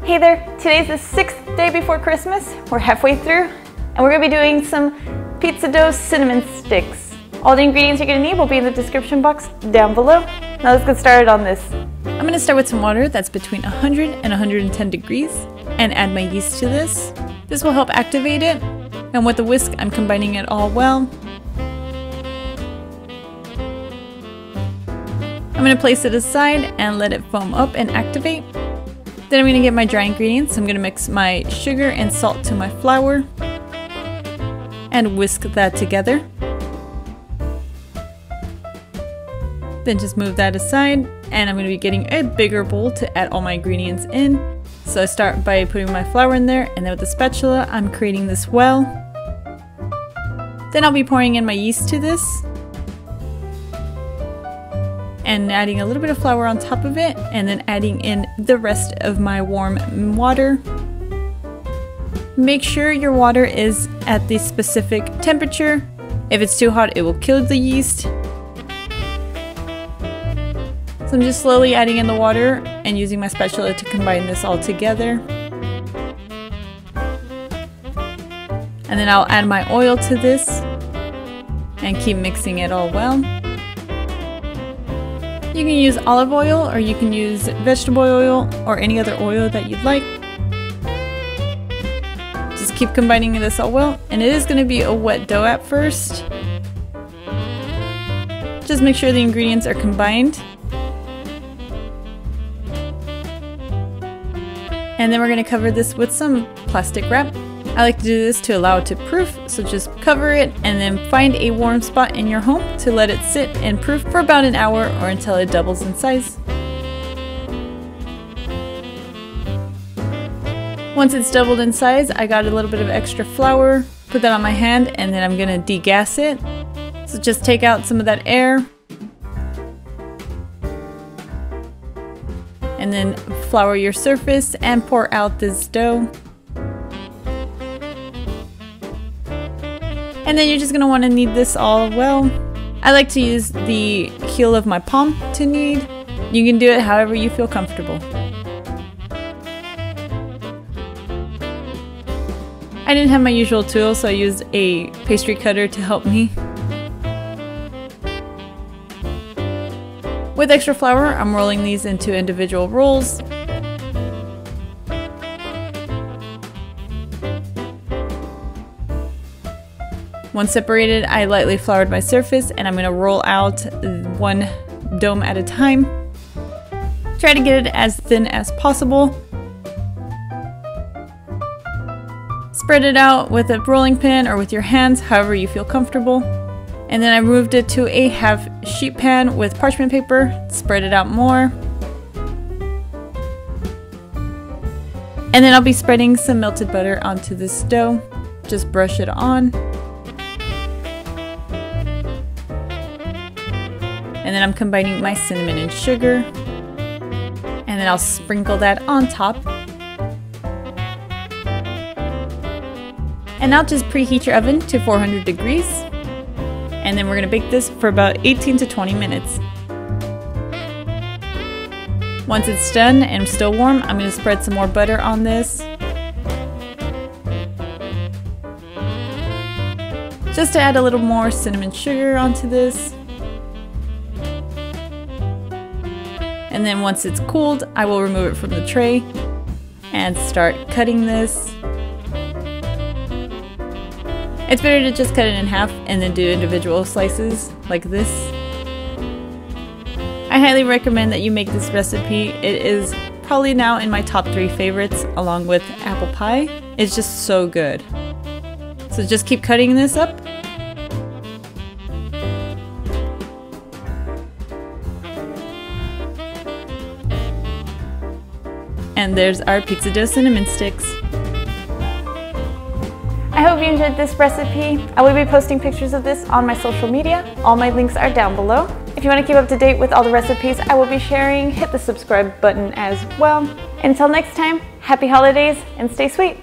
Hey there, today's the 6th day before Christmas. We're halfway through and we're gonna be doing some pizza dough cinnamon sticks. All the ingredients you're gonna need will be in the description box down below. Now let's get started on this. I'm gonna start with some water that's between 100 and 110 degrees and add my yeast to this. This will help activate it, and with the whisk I'm combining it all well. I'm gonna place it aside and let it foam up and activate. Then I'm gonna get my dry ingredients. I'm gonna mix my sugar and salt to my flour and whisk that together. Then just move that aside, and I'm gonna be getting a bigger bowl to add all my ingredients in. So I start by putting my flour in there, and then with the spatula I'm creating this well. Then I'll be pouring in my yeast to this and adding a little bit of flour on top of it, and then adding in the rest of my warm water. Make sure your water is at the specific temperature. If it's too hot, it will kill the yeast. So I'm just slowly adding in the water and using my spatula to combine this all together. And then I'll add my oil to this and keep mixing it all well. You can use olive oil, or you can use vegetable oil, or any other oil that you'd like. Just keep combining this all well, and it is going to be a wet dough at first. Just make sure the ingredients are combined. And then we're going to cover this with some plastic wrap. I like to do this to allow it to proof, so just cover it and then find a warm spot in your home to let it sit and proof for about an hour or until it doubles in size. Once it's doubled in size, I got a little bit of extra flour, put that on my hand, and then I'm going to degas it. So just take out some of that air and then flour your surface and pour out this dough. And then you're just going to want to knead this all well. I like to use the heel of my palm to knead. You can do it however you feel comfortable. I didn't have my usual tool, so I used a pastry cutter to help me. With extra flour, I'm rolling these into individual rolls. Once separated, I lightly floured my surface, and I'm going to roll out one dome at a time. Try to get it as thin as possible. Spread it out with a rolling pin or with your hands, however you feel comfortable. And then I moved it to a half sheet pan with parchment paper, spread it out more. And then I'll be spreading some melted butter onto this dough. Just brush it on. And then I'm combining my cinnamon and sugar. And then I'll sprinkle that on top. And now just preheat your oven to 400 degrees. And then we're gonna bake this for about 18 to 20 minutes. Once it's done and still warm, I'm gonna spread some more butter on this. Just to add a little more cinnamon sugar onto this. And then once it's cooled, I will remove it from the tray and start cutting this. It's better to just cut it in half and then do individual slices like this. I highly recommend that you make this recipe. It is probably now in my top 3 favorites, along with apple pie. It's just so good. So just keep cutting this up. And there's our pizza dough cinnamon sticks. I hope you enjoyed this recipe. I will be posting pictures of this on my social media. All my links are down below. If you want to keep up to date with all the recipes I will be sharing, hit the subscribe button as well. Until next time, happy holidays and stay sweet.